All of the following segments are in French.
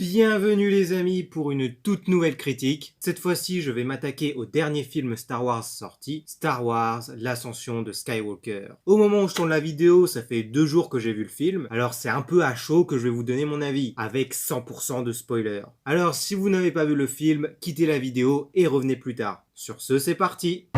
Bienvenue les amis pour une toute nouvelle critique. Cette fois-ci, je vais m'attaquer au dernier film Star Wars sorti, Star Wars, l'ascension de Skywalker. Au moment où je tourne la vidéo, ça fait 2 jours que j'ai vu le film, alors c'est un peu à chaud que je vais vous donner mon avis, avec 100% de spoilers. Alors si vous n'avez pas vu le film, quittez la vidéo et revenez plus tard. Sur ce, c'est parti!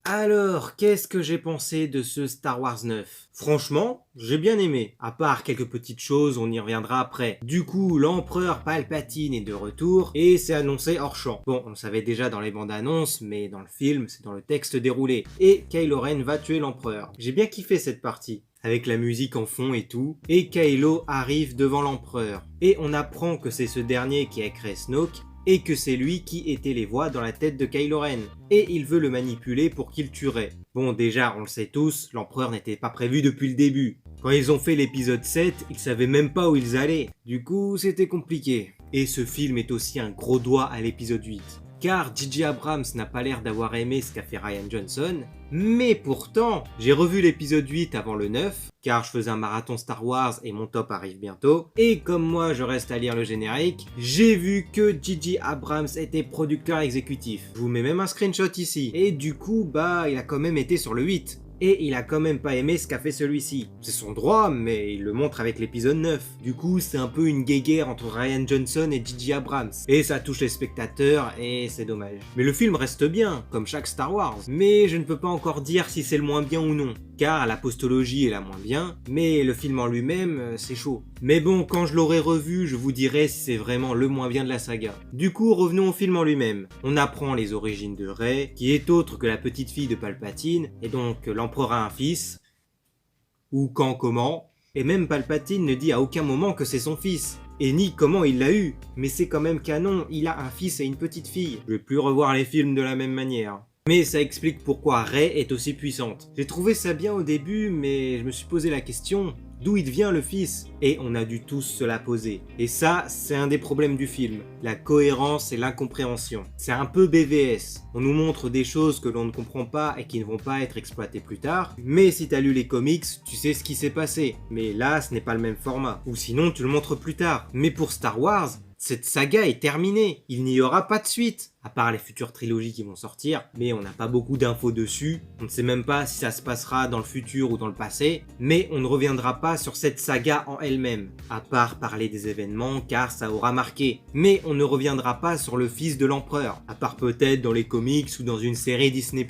Alors, qu'est-ce que j'ai pensé de ce Star Wars 9 ? Franchement, j'ai bien aimé, à part quelques petites choses, on y reviendra après. Du coup, l'empereur Palpatine est de retour, et c'est annoncé hors champ. Bon, on le savait déjà dans les bandes annonces, mais dans le film, c'est dans le texte déroulé. Et Kylo Ren va tuer l'empereur. J'ai bien kiffé cette partie, avec la musique en fond et tout, et Kylo arrive devant l'empereur. Et on apprend que c'est ce dernier qui a créé Snoke, et que c'est lui qui était les voix dans la tête de Kylo Ren, et il veut le manipuler pour qu'il tuerait. Bon, déjà, on le sait tous, l'empereur n'était pas prévu depuis le début. Quand ils ont fait l'épisode 7, ils savaient même pas où ils allaient. Du coup, c'était compliqué. Et ce film est aussi un gros doigt à l'épisode 8. Car J.J. Abrams n'a pas l'air d'avoir aimé ce qu'a fait Rian Johnson, mais pourtant, j'ai revu l'épisode 8 avant le 9, car je faisais un marathon Star Wars et mon top arrive bientôt, et comme moi je reste à lire le générique, j'ai vu que J.J. Abrams était producteur exécutif. Je vous mets même un screenshot ici, et du coup, il a quand même été sur le 8. Et il a quand même pas aimé ce qu'a fait celui-ci. C'est son droit, mais il le montre avec l'épisode 9. Du coup, c'est un peu une guéguerre entre Rian Johnson et J.J. Abrams. Et ça touche les spectateurs, et c'est dommage. Mais le film reste bien, comme chaque Star Wars. Mais je ne peux pas encore dire si c'est le moins bien ou non. Car la postologie est la moins bien, mais le film en lui-même, c'est chaud. Mais bon, quand je l'aurai revu, je vous dirai si c'est vraiment le moins bien de la saga. Du coup, revenons au film en lui-même. On apprend les origines de Rey, qui est autre que la petite fille de Palpatine, et donc l'empereur a un fils. Ou quand, comment. Et même Palpatine ne dit à aucun moment que c'est son fils. Et ni comment il l'a eu. Mais c'est quand même canon, il a un fils et une petite fille. Je vais plus revoir les films de la même manière. Mais ça explique pourquoi Rey est aussi puissante. J'ai trouvé ça bien au début, mais je me suis posé la question, d'où il devient le fils? Et on a dû tous se la poser. Et ça, c'est un des problèmes du film. La cohérence et l'incompréhension. C'est un peu BVS. On nous montre des choses que l'on ne comprend pas et qui ne vont pas être exploitées plus tard. Mais si t'as lu les comics, tu sais ce qui s'est passé. Mais là, ce n'est pas le même format. Ou sinon, tu le montres plus tard. Mais pour Star Wars, cette saga est terminée. Il n'y aura pas de suite. À part les futures trilogies qui vont sortir, mais on n'a pas beaucoup d'infos dessus, on ne sait même pas si ça se passera dans le futur ou dans le passé, mais on ne reviendra pas sur cette saga en elle-même, à part parler des événements car ça aura marqué, mais on ne reviendra pas sur le fils de l'empereur, à part peut-être dans les comics ou dans une série Disney+,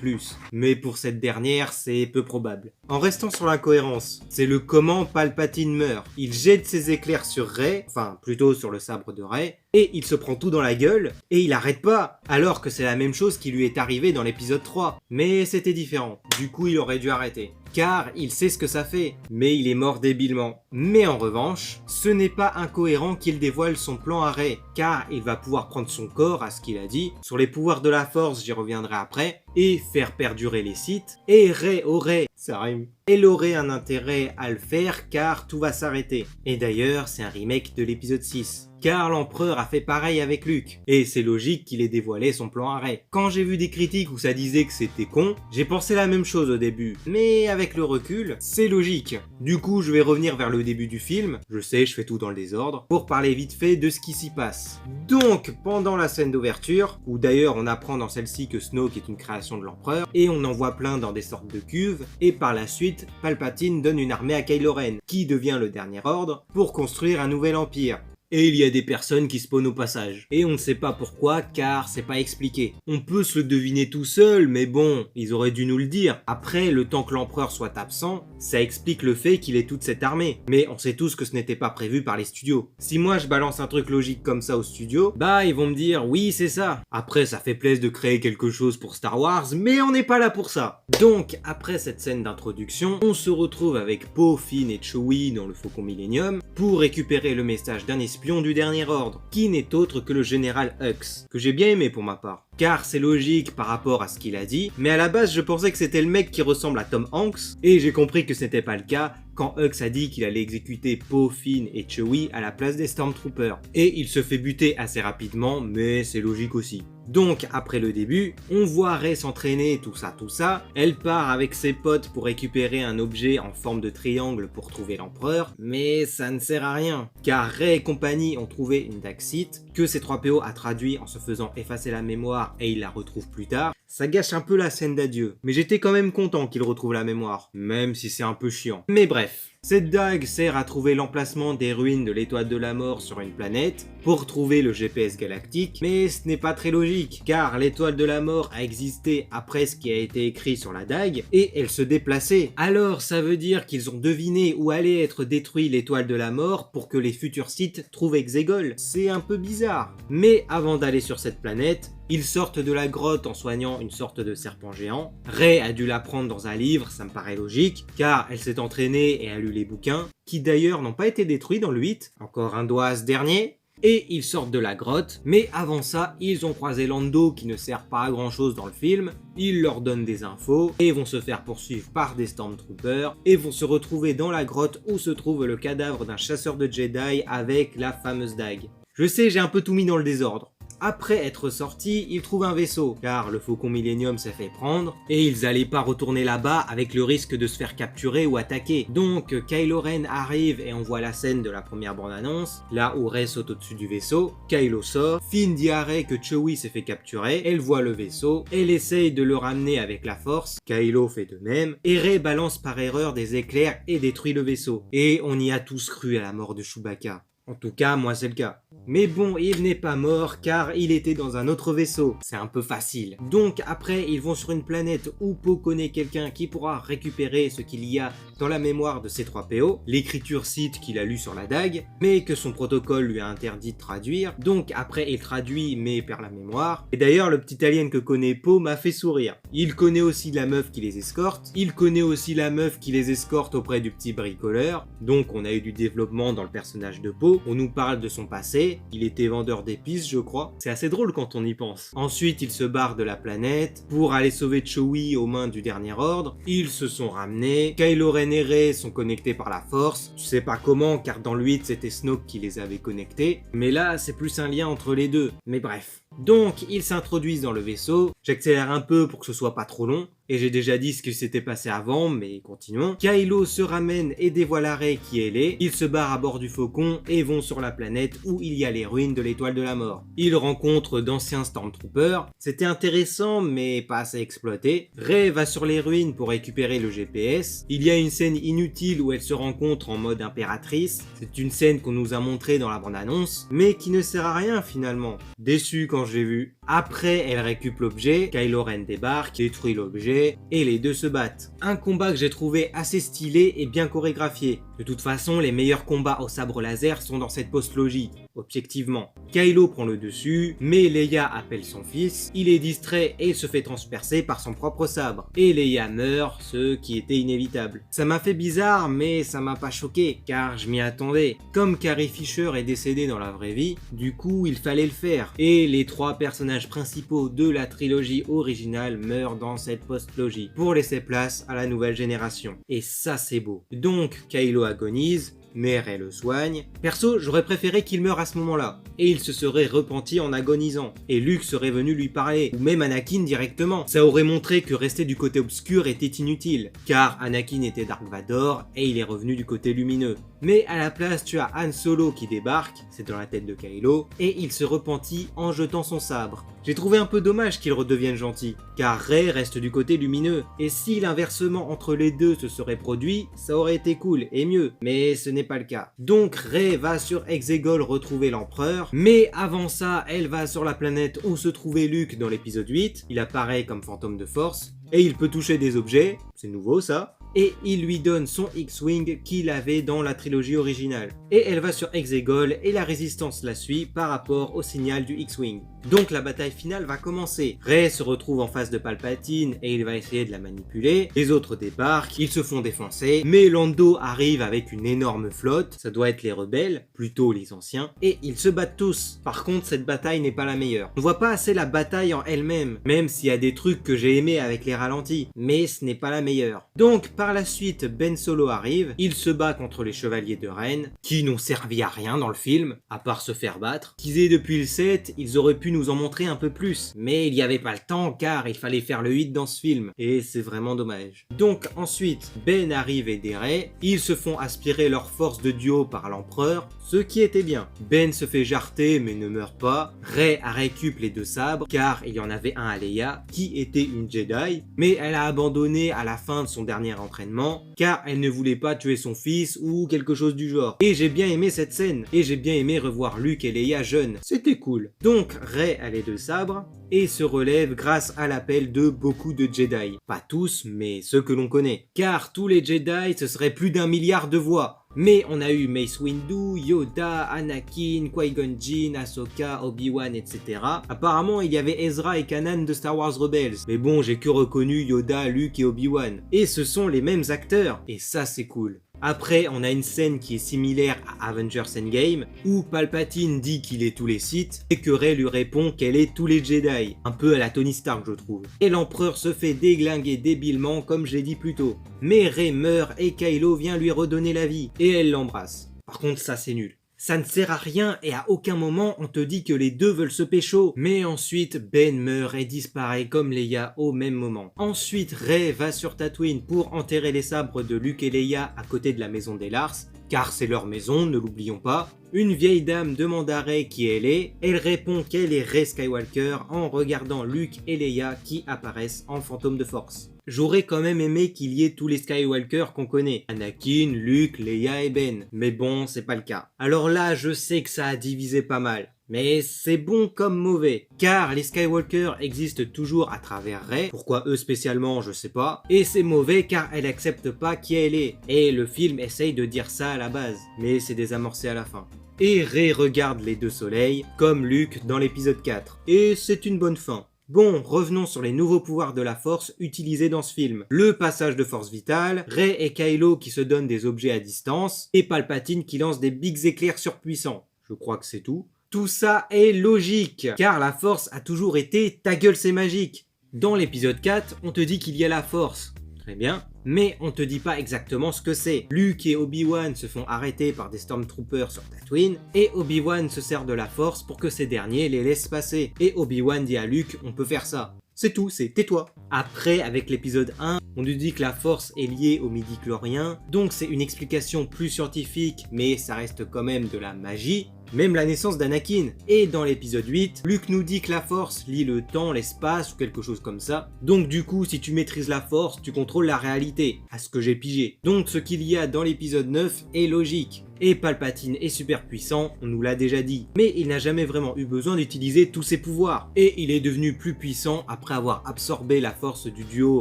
mais pour cette dernière c'est peu probable. En restant sur la cohérence, c'est le comment Palpatine meurt, il jette ses éclairs sur Rey, enfin plutôt sur le sabre de Rey, et il se prend tout dans la gueule, et il arrête pas, alors que c'est la même chose qui lui est arrivé dans l'épisode 3. Mais c'était différent, du coup il aurait dû arrêter. Car il sait ce que ça fait, mais il est mort débilement. Mais en revanche, ce n'est pas incohérent qu'il dévoile son plan à Rey, car il va pouvoir prendre son corps, à ce qu'il a dit, sur les pouvoirs de la force, j'y reviendrai après, et faire perdurer les Sith, et Rey aurait, ça rime, elle aurait un intérêt à le faire car tout va s'arrêter. Et d'ailleurs, c'est un remake de l'épisode 6. Car l'empereur a fait pareil avec Luke, et c'est logique qu'il ait dévoilé son plan à Rey. Quand j'ai vu des critiques où ça disait que c'était con, j'ai pensé la même chose au début, mais avec le recul, c'est logique. Du coup, je vais revenir vers le début du film, je sais, je fais tout dans le désordre, pour parler vite fait de ce qui s'y passe. Donc, pendant la scène d'ouverture, où d'ailleurs on apprend dans celle-ci que Snoke est une création de l'empereur, et on en voit plein dans des sortes de cuves, et par la suite, Palpatine donne une armée à Kylo Ren, qui devient le dernier ordre, pour construire un nouvel empire. Et il y a des personnes qui spawnent au passage. Et on ne sait pas pourquoi, car c'est pas expliqué. On peut se le deviner tout seul, mais bon, ils auraient dû nous le dire. Après, le temps que l'empereur soit absent, ça explique le fait qu'il ait toute cette armée. Mais on sait tous que ce n'était pas prévu par les studios. Si moi je balance un truc logique comme ça au studio, ils vont me dire oui c'est ça. Après ça fait plaisir de créer quelque chose pour Star Wars, mais on n'est pas là pour ça. Donc après cette scène d'introduction, on se retrouve avec Poe, Finn et Chewie dans le Faucon Millenium pour récupérer le message d'un espion du Dernier Ordre, qui n'est autre que le général Hux, que j'ai bien aimé pour ma part. car c'est logique par rapport à ce qu'il a dit, mais à la base je pensais que c'était le mec qui ressemble à Tom Hanks, et j'ai compris que ce n'était pas le cas quand Hux a dit qu'il allait exécuter Poe, Finn et Chewie à la place des Stormtroopers. Et il se fait buter assez rapidement, mais c'est logique aussi. Donc après le début, on voit Rey s'entraîner, tout ça, elle part avec ses potes pour récupérer un objet en forme de triangle pour trouver l'empereur, mais ça ne sert à rien, car Rey et compagnie ont trouvé une dague Sith, que C-3PO a traduit en se faisant effacer la mémoire et il la retrouve plus tard. Ça gâche un peu la scène d'adieu, mais j'étais quand même content qu'il retrouve la mémoire, même si c'est un peu chiant. Mais bref. Cette dague sert à trouver l'emplacement des ruines de l'étoile de la mort sur une planète, pour trouver le GPS galactique, mais ce n'est pas très logique, car l'étoile de la mort a existé après ce qui a été écrit sur la dague, et elle se déplaçait. Alors ça veut dire qu'ils ont deviné où allait être détruit l'étoile de la mort pour que les futurs Sith trouvent Exegol. C'est un peu bizarre. Mais avant d'aller sur cette planète, ils sortent de la grotte en soignant une sorte de serpent géant. Rey a dû l'apprendre dans un livre, ça me paraît logique, car elle s'est entraînée et a lu les bouquins, qui d'ailleurs n'ont pas été détruits dans le 8, encore un doigt à ce dernier. Et ils sortent de la grotte, mais avant ça, ils ont croisé Lando qui ne sert pas à grand chose dans le film, ils leur donnent des infos, et vont se faire poursuivre par des Stormtroopers, et vont se retrouver dans la grotte où se trouve le cadavre d'un chasseur de Jedi avec la fameuse dague. Je sais, j'ai un peu tout mis dans le désordre. Après être sortis, ils trouvent un vaisseau, car le Faucon Millenium s'est fait prendre, et ils allaient pas retourner là-bas avec le risque de se faire capturer ou attaquer. Donc Kylo Ren arrive et on voit la scène de la première bande-annonce, là où Rey saute au-dessus du vaisseau, Kylo sort, Finn dit à Rey que Chewie s'est fait capturer, elle voit le vaisseau, elle essaye de le ramener avec la force, Kylo fait de même, et Rey balance par erreur des éclairs et détruit le vaisseau. Et on y a tous cru à la mort de Chewbacca. En tout cas, moi c'est le cas. Mais bon, il n'est pas mort car il était dans un autre vaisseau. C'est un peu facile. Donc après, ils vont sur une planète où Poe connaît quelqu'un qui pourra récupérer ce qu'il y a dans la mémoire de C-3PO, l'écriture Sith qu'il a lue sur la dague, mais que son protocole lui a interdit de traduire. Donc après, il traduit mais perd la mémoire. Et d'ailleurs, le petit alien que connaît Poe m'a fait sourire. Il connaît aussi la meuf qui les escorte. Il connaît aussi la meuf qui les escorte auprès du petit bricoleur. Donc on a eu du développement dans le personnage de Poe. On nous parle de son passé, il était vendeur d'épices je crois, c'est assez drôle quand on y pense. Ensuite il se barre de la planète pour aller sauver Chewie aux mains du Dernier Ordre, ils se sont ramenés, Kylo Ren et Rey sont connectés par la force, je sais pas comment car dans le 8 c'était Snoke qui les avait connectés, mais là c'est plus un lien entre les deux, mais bref. Donc ils s'introduisent dans le vaisseau, j'accélère un peu pour que ce soit pas trop long, et j'ai déjà dit ce qui s'était passé avant, mais continuons. Kylo se ramène et dévoile à Rey qui elle est, ils se barrent à bord du Faucon et vont sur la planète où il y a les ruines de l'étoile de la mort. Ils rencontrent d'anciens Stormtroopers, c'était intéressant mais pas assez exploité. Rey va sur les ruines pour récupérer le GPS, il y a une scène inutile où elle se rencontre en mode impératrice, c'est une scène qu'on nous a montrée dans la bande-annonce, mais qui ne sert à rien finalement. Déçu quand je l'ai vu. Après, elle récupère l'objet, Kylo Ren débarque, détruit l'objet, et les deux se battent. Un combat que j'ai trouvé assez stylé et bien chorégraphié. De toute façon, les meilleurs combats au sabre laser sont dans cette post-logie, objectivement. Kylo prend le dessus, mais Leia appelle son fils, il est distrait et il se fait transpercer par son propre sabre. Et Leia meurt, ce qui était inévitable. Ça m'a fait bizarre, mais ça m'a pas choqué, car je m'y attendais. Comme Carrie Fisher est décédée dans la vraie vie, du coup il fallait le faire. Et les trois personnages principaux de la trilogie originale meurent dans cette post-logie, pour laisser place à la nouvelle génération. Et ça c'est beau. Donc Kylo agonise, mais Rey le soigne. Perso, j'aurais préféré qu'il meure à ce moment-là, et il se serait repenti en agonisant, et Luke serait venu lui parler, ou même Anakin directement. Ça aurait montré que rester du côté obscur était inutile, car Anakin était Dark Vador, et il est revenu du côté lumineux. Mais à la place, tu as Han Solo qui débarque, c'est dans la tête de Kylo, et il se repentit en jetant son sabre. J'ai trouvé un peu dommage qu'il redevienne gentil, car Rey reste du côté lumineux, et si l'inversement entre les deux se serait produit, ça aurait été cool et mieux, mais ce n'est pas le cas. Donc Rey va sur Exegol retrouver l'empereur, mais avant ça, elle va sur la planète où se trouvait Luke dans l'épisode 8, il apparaît comme fantôme de force, et il peut toucher des objets, c'est nouveau ça, et il lui donne son X-Wing qu'il avait dans la trilogie originale. Et elle va sur Exegol et la résistance la suit par rapport au signal du X-Wing. Donc la bataille finale va commencer. Rey se retrouve en face de Palpatine et il va essayer de la manipuler. Les autres débarquent, ils se font défoncer, mais Lando arrive avec une énorme flotte, ça doit être les rebelles, plutôt les anciens, et ils se battent tous. Par contre, cette bataille n'est pas la meilleure. On voit pas assez la bataille en elle-même, même s'il y a des trucs que j'ai aimés avec les ralentis, mais ce n'est pas la meilleure. Donc par la suite, Ben Solo arrive, il se bat contre les chevaliers de Ren, qui n'ont servi à rien dans le film, à part se faire battre. Teasé depuis le 7, ils auraient pu nous en montrer un peu plus, mais il n'y avait pas le temps car il fallait faire le 8 dans ce film, et c'est vraiment dommage. Donc ensuite, Ben arrive aider Rey, ils se font aspirer leur force de duo par l'empereur, ce qui était bien. Ben se fait jarter mais ne meurt pas, Rey a récup les 2 sabres, car il y en avait un à Leia, qui était une Jedi, mais elle a abandonné à la fin de son dernier entraînement, car elle ne voulait pas tuer son fils ou quelque chose du genre. Et j'ai bien aimé cette scène, et j'ai bien aimé revoir Luke et Leia jeunes, c'était cool. Donc Rey a les 2 sabres, et se relève grâce à l'appel de beaucoup de Jedi. Pas tous, mais ceux que l'on connaît. Car tous les Jedi, ce serait plus d'1 milliard de voix. Mais on a eu Mace Windu, Yoda, Anakin, Qui-Gon Jinn, Ahsoka, Obi-Wan, etc. Apparemment, il y avait Ezra et Kanan de Star Wars Rebels. Mais bon, j'ai que reconnu Yoda, Luke et Obi-Wan. Et ce sont les mêmes acteurs. Et ça, c'est cool. Après, on a une scène qui est similaire à Avengers Endgame, où Palpatine dit qu'il est tous les Sith, et que Rey lui répond qu'elle est tous les Jedi. Un peu à la Tony Stark, je trouve. Et l'empereur se fait déglinguer débilement, comme je l'ai dit plus tôt. Mais Rey meurt et Kylo vient lui redonner la vie, et elle l'embrasse. Par contre, ça c'est nul. Ça ne sert à rien et à aucun moment on te dit que les deux veulent se pécho. Mais ensuite, Ben meurt et disparaît comme Leia au même moment. Ensuite, Rey va sur Tatooine pour enterrer les sabres de Luke et Leia à côté de la maison des Lars, car c'est leur maison, ne l'oublions pas. Une vieille dame demande à Rey qui elle est. Elle répond qu'elle est Rey Skywalker en regardant Luke et Leia qui apparaissent en fantôme de force. J'aurais quand même aimé qu'il y ait tous les Skywalker qu'on connaît. Anakin, Luke, Leia et Ben. Mais bon, c'est pas le cas. Alors là, je sais que ça a divisé pas mal. Mais c'est bon comme mauvais, car les Skywalker existent toujours à travers Rey, pourquoi eux spécialement je sais pas, et c'est mauvais car elle accepte pas qui elle est, et le film essaye de dire ça à la base, mais c'est désamorcé à la fin. Et Rey regarde les 2 soleils, comme Luke dans l'épisode 4, et c'est une bonne fin. Bon, revenons sur les nouveaux pouvoirs de la force utilisés dans ce film. Le passage de force vitale, Rey et Kylo qui se donnent des objets à distance, et Palpatine qui lance des bigs éclairs surpuissants. Je crois que c'est tout. Tout ça est logique, car la force a toujours été « ta gueule c'est magique ». Dans l'épisode 4, on te dit qu'il y a la force. Très bien. Mais on te dit pas exactement ce que c'est. Luke et Obi-Wan se font arrêter par des Stormtroopers sur Tatooine, et Obi-Wan se sert de la force pour que ces derniers les laissent passer. Et Obi-Wan dit à Luke, on peut faire ça. C'est tout, c'est tais-toi. Après, avec l'épisode 1, on nous dit que la force est liée aux midi-chloriens, donc c'est une explication plus scientifique, mais ça reste quand même de la magie. Même la naissance d'Anakin. Et dans l'épisode 8, Luke nous dit que la force lie le temps, l'espace ou quelque chose comme ça. Donc du coup, si tu maîtrises la force, tu contrôles la réalité, à ce que j'ai pigé. Donc ce qu'il y a dans l'épisode 9 est logique. Et Palpatine est super puissant, on nous l'a déjà dit. Mais il n'a jamais vraiment eu besoin d'utiliser tous ses pouvoirs. Et il est devenu plus puissant après avoir absorbé la force du duo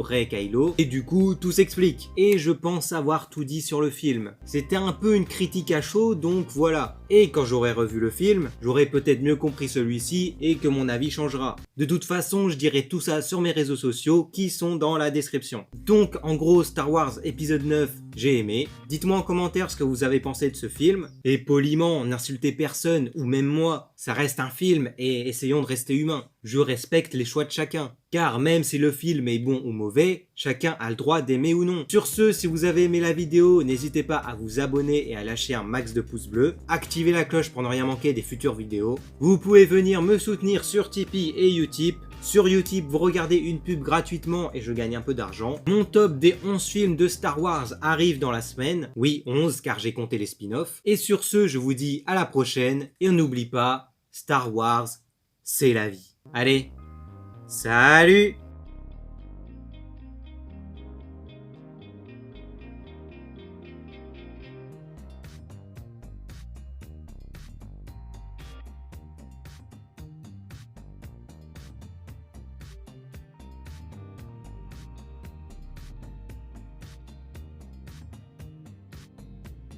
Rey-Kylo. Et du coup, tout s'explique. Et je pense avoir tout dit sur le film. C'était un peu une critique à chaud, donc voilà. Et quand j'aurai revu le film, j'aurai peut-être mieux compris celui-ci et que mon avis changera. De toute façon, je dirai tout ça sur mes réseaux sociaux qui sont dans la description. Donc en gros, Star Wars épisode 9, j'ai aimé. Dites-moi en commentaire ce que vous avez pensé de ce film. Et poliment, n'insultez personne ou même moi, ça reste un film et essayons de rester humains. Je respecte les choix de chacun. Car même si le film est bon ou mauvais, chacun a le droit d'aimer ou non. Sur ce, si vous avez aimé la vidéo, n'hésitez pas à vous abonner et à lâcher un max de pouces bleus. Activez la cloche pour ne rien manquer des futures vidéos. Vous pouvez venir me soutenir sur Tipeee et Utip. Sur Utip, vous regardez une pub gratuitement et je gagne un peu d'argent. Mon top des 11 films de Star Wars arrive dans la semaine. Oui, 11 car j'ai compté les spin-offs. Et sur ce, je vous dis à la prochaine. Et on n'oublie pas, Star Wars, c'est la vie. Allez, salut!